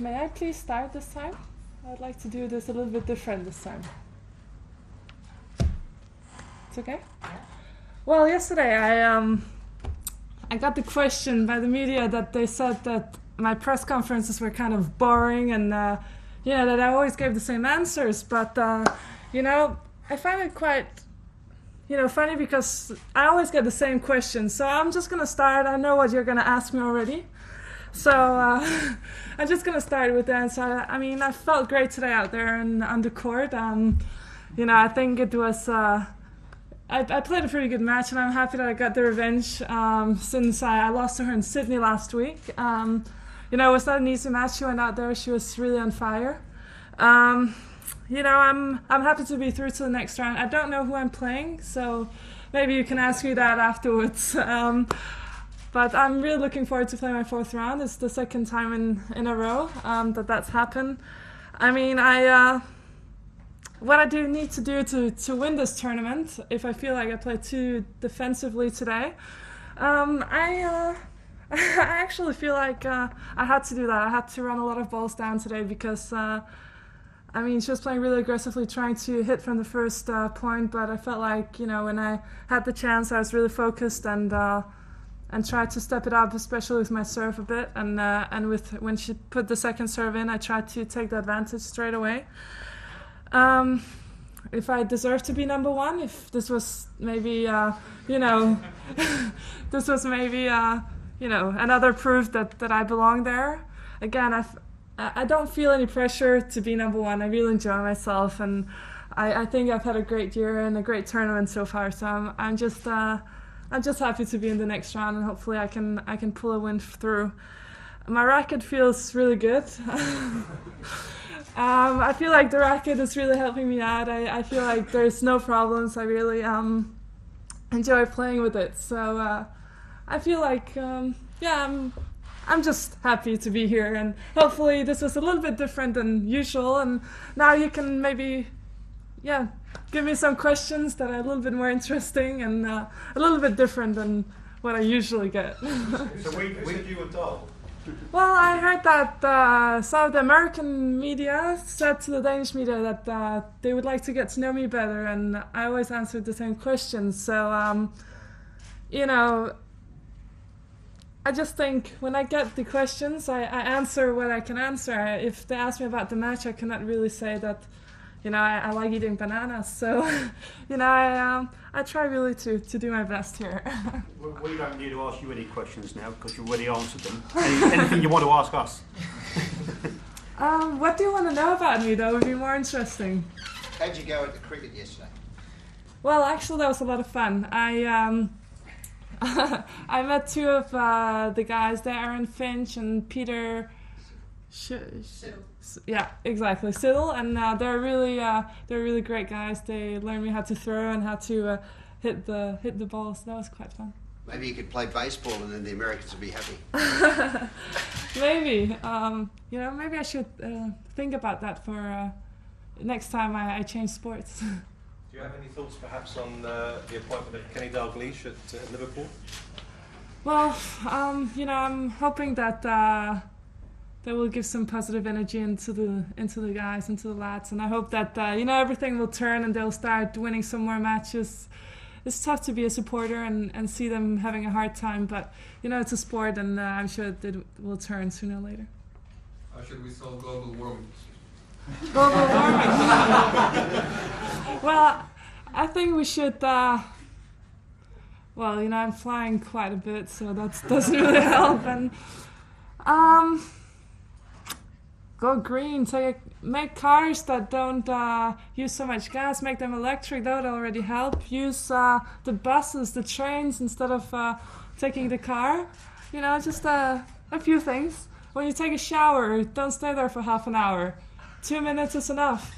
may I please start this time? I'd like to do this a little bit different this time. It's okay? Well, yesterday I got the question by the media that they said that my press conferences were kind of boring and that I always gave the same answers. But I find it quite funny because I always get the same questions. So I'm just gonna start. I know what you're gonna ask me already. So I'm just gonna start with the answer. I mean, I felt great today out there and on the court. I think it was. I played a pretty good match, and I'm happy that I got the revenge since I lost to her in Sydney last week. It was not an easy match. She went out there. She was really on fire. I'm happy to be through to the next round. I don't know who I'm playing, so maybe you can ask me that afterwards. But I'm really looking forward to playing my fourth round. It's the second time in a row that's happened. I mean, what I do need to do to win this tournament, if I feel like I played too defensively today, I actually feel like I had to do that. I had to run a lot of balls down today because, she was playing really aggressively, trying to hit from the first point, but I felt like, when I had the chance, I was really focused and tried to step it up, especially with my serve a bit, and when she put the second serve in, I tried to take the advantage straight away. If I deserve to be number one, if this was maybe, this was maybe, another proof that I belong there. Again, I don't feel any pressure to be number one. I really enjoy myself, and I think I've had a great year and a great tournament so far. So I'm just happy to be in the next round, and hopefully I can pull a win through. My racket feels really good. I feel like the racket is really helping me out. I feel like there's no problems. I really enjoy playing with it. So I feel like, I'm just happy to be here. And hopefully this was a little bit different than usual. And now you can maybe, give me some questions that are a little bit more interesting and a little bit different than what I usually get. So we said you were dull. Well, I heard that some of the American media said to the Danish media that they would like to get to know me better, and I always answered the same questions. So, I just think when I get the questions, I answer what I can answer. If they ask me about the match, I cannot really say that, I like eating bananas. So, I try really to do my best here. We don't need to ask you any questions now because you've already answered them. Anything you want to ask us? What do you want to know about me? That would be more interesting. How'd you go at the cricket yesterday? Well, actually, that was a lot of fun. I met two of the guys there, Aaron Finch and Peter. Yeah, exactly, Siddle, and they're really great guys. They learned me how to throw and how to hit the ball. So that was quite fun. Maybe you could play baseball and then the Americans would be happy. Maybe, maybe I should think about that for next time I change sports. Do you have any thoughts perhaps on the appointment of Kenny Dalglish at Liverpool? Well, I'm hoping that that will give some positive energy into the guys, into the lads, and I hope that everything will turn and they'll start winning some more matches. It's tough to be a supporter and see them having a hard time, but it's a sport, and I'm sure it will turn sooner or later. How should we solve global warming? Global warming. Well, I think we should. I'm flying quite a bit, so that doesn't really help. And go green. So make cars that don't use so much gas. Make them electric. That would already help. Use the buses, the trains instead of taking the car. Just a few things. When you take a shower, don't stay there for half an hour. 2 minutes is enough.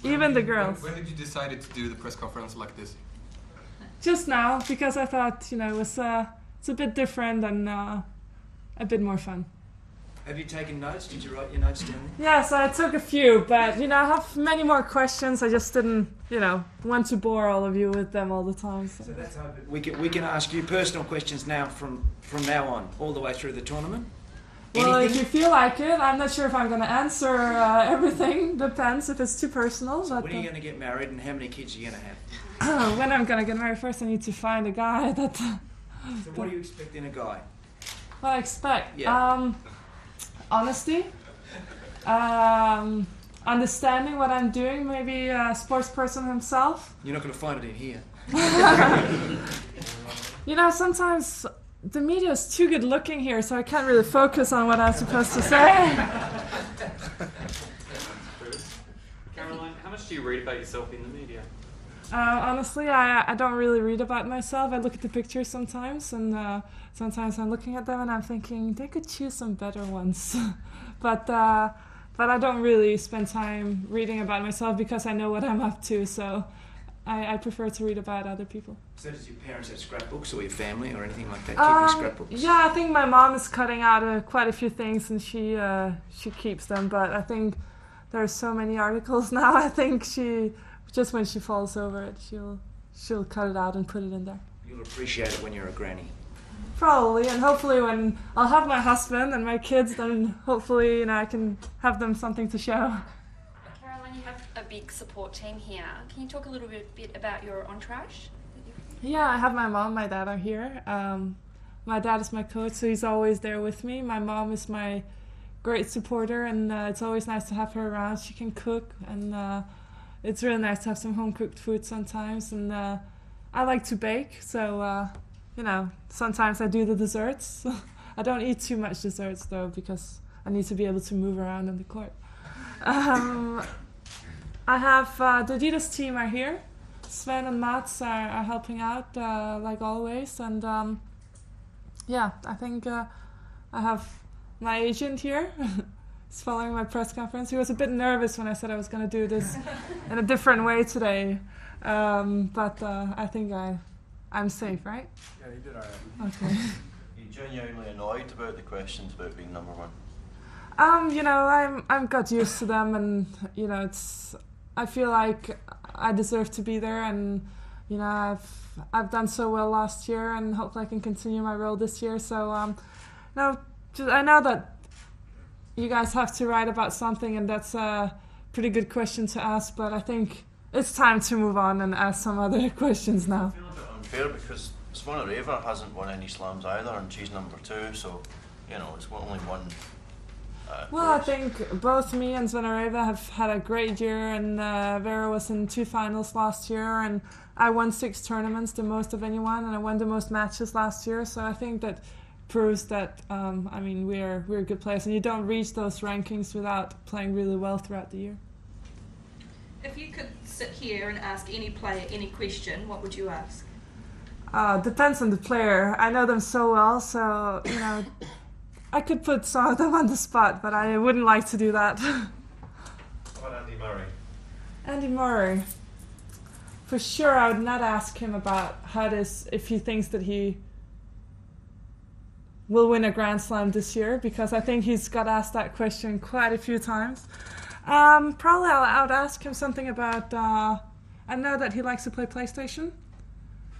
Even the girls. When did you decide to do the press conference like this? Just now, because I thought it's a bit different and a bit more fun. Have you taken notes? Did you write your notes down? Yes, I took a few, but I have many more questions. I just didn't want to bore all of you with them all the time. So that's we can ask you personal questions now from now on, all the way through the tournament. Well, if Anything? you feel like it, I'm not sure if I'm going to answer everything. Depends if it's too personal. So But when are you going to get married and how many kids are you going to have? when I'm going to get married, first I need to find a guy that So what do you expect in a guy? what I expect. Yeah. Honesty. Understanding what I'm doing. Maybe a sports person himself. You're not going to find it in here. You know, sometimes the media is too good looking here, so I can't really focus on what I'm supposed to say. Caroline, how much do you read about yourself in the media? Honestly, I don't really read about myself. I look at the pictures sometimes, and sometimes I'm looking at them and I'm thinking they could choose some better ones. but I don't really spend time reading about myself because I know what I'm up to. So I prefer to read about other people. So does your parents have scrapbooks or your family or anything like that? Keeping scrapbooks? Yeah, I think my mom is cutting out quite a few things, and she keeps them. But I think there's so many articles now. I think she just when she falls over it, she'll cut it out and put it in there. You'll appreciate it when you're a granny. Probably, and hopefully when I'll have my husband and my kids, then hopefully I can have them something to show. Caroline, you have a big support team here. Can you talk a little bit about your entourage? Yeah, I have my mom, my dad are here. My dad is my coach, so he's always there with me. My mom is my great supporter, and it's always nice to have her around. She can cook, and it's really nice to have some home-cooked food sometimes. And I like to bake, so sometimes I do the desserts. I don't eat too much desserts though, because I need to be able to move around in the court. I have the Adidas team are here. Sven and Mats are helping out like always, and I think I have my agent here. He's following my press conference. He was a bit nervous when I said I was going to do this in a different way today, but I think I'm safe, right? Yeah, you did alright. Okay. You genuinely annoyed about the questions about being number one? I'm got used to them, and I feel like I deserve to be there, and I've done so well last year, and hopefully I can continue my role this year. So I know that you guys have to write about something, and that's a pretty good question to ask, but I think it's time to move on and ask some other questions now. I feel a bit unfair because Svanareva hasn't won any slams either, and she's number two, so it's only one. Well, I place. think both me and Svanareva have had a great year, and Vera was in 2 finals last year, and I won 6 tournaments, the most of anyone, and I won the most matches last year. So I think that proves that we're good players, and you don't reach those rankings without playing really well throughout the year. If you could sit here and ask any player any question, what would you ask? Depends on the player. I know them so well, so I could put some of them on the spot, but I wouldn't like to do that. How about Andy Murray? Andy Murray. For sure, I would not ask him about how it is, if he thinks that he will win a Grand Slam this year, because I think he's got asked that question quite a few times. Probably I would ask him something about, I know that he likes to play PlayStation,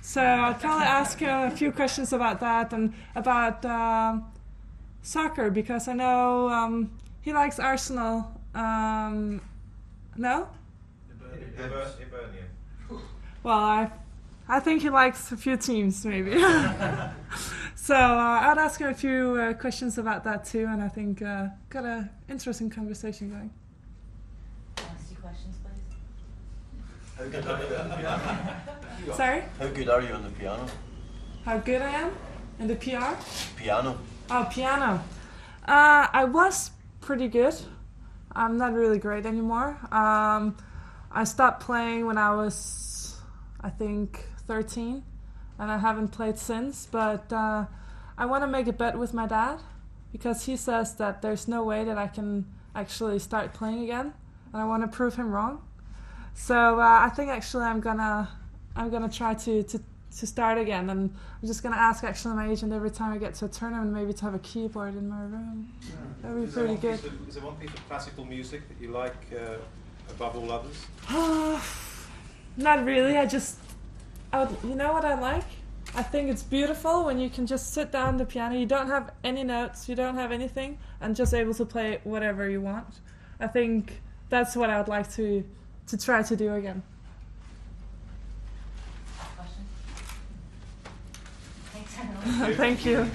so I'd probably ask him a few questions about that, and about soccer, because I know he likes Arsenal. No? Hibernian. Well, I think he likes a few teams, maybe. So I'd ask him a few questions about that too, and I think got an interesting conversation going. Ask you questions, please. How good are you on the piano? Sorry? How good are you on the piano? How good I am in the PR? Piano. Oh, piano. I was pretty good. I'm not really great anymore. I stopped playing when I was, I think, 13, and I haven't played since, but I want to make a bet with my dad, because he says that there's no way that I can actually start playing again, and I want to prove him wrong. So I think actually I'm gonna try to start again, and I'm just gonna ask actually my agent every time I get to a tournament maybe to have a keyboard in my room. That'd be pretty good. Is there one piece of classical music that you like above all others? Not really. You know what I like? I think it's beautiful when you can just sit down the piano. You don't have any notes, you don't have anything, and just able to play whatever you want. I think that's what I would like to try to do again. Question? Thanks, Emily. Thank you.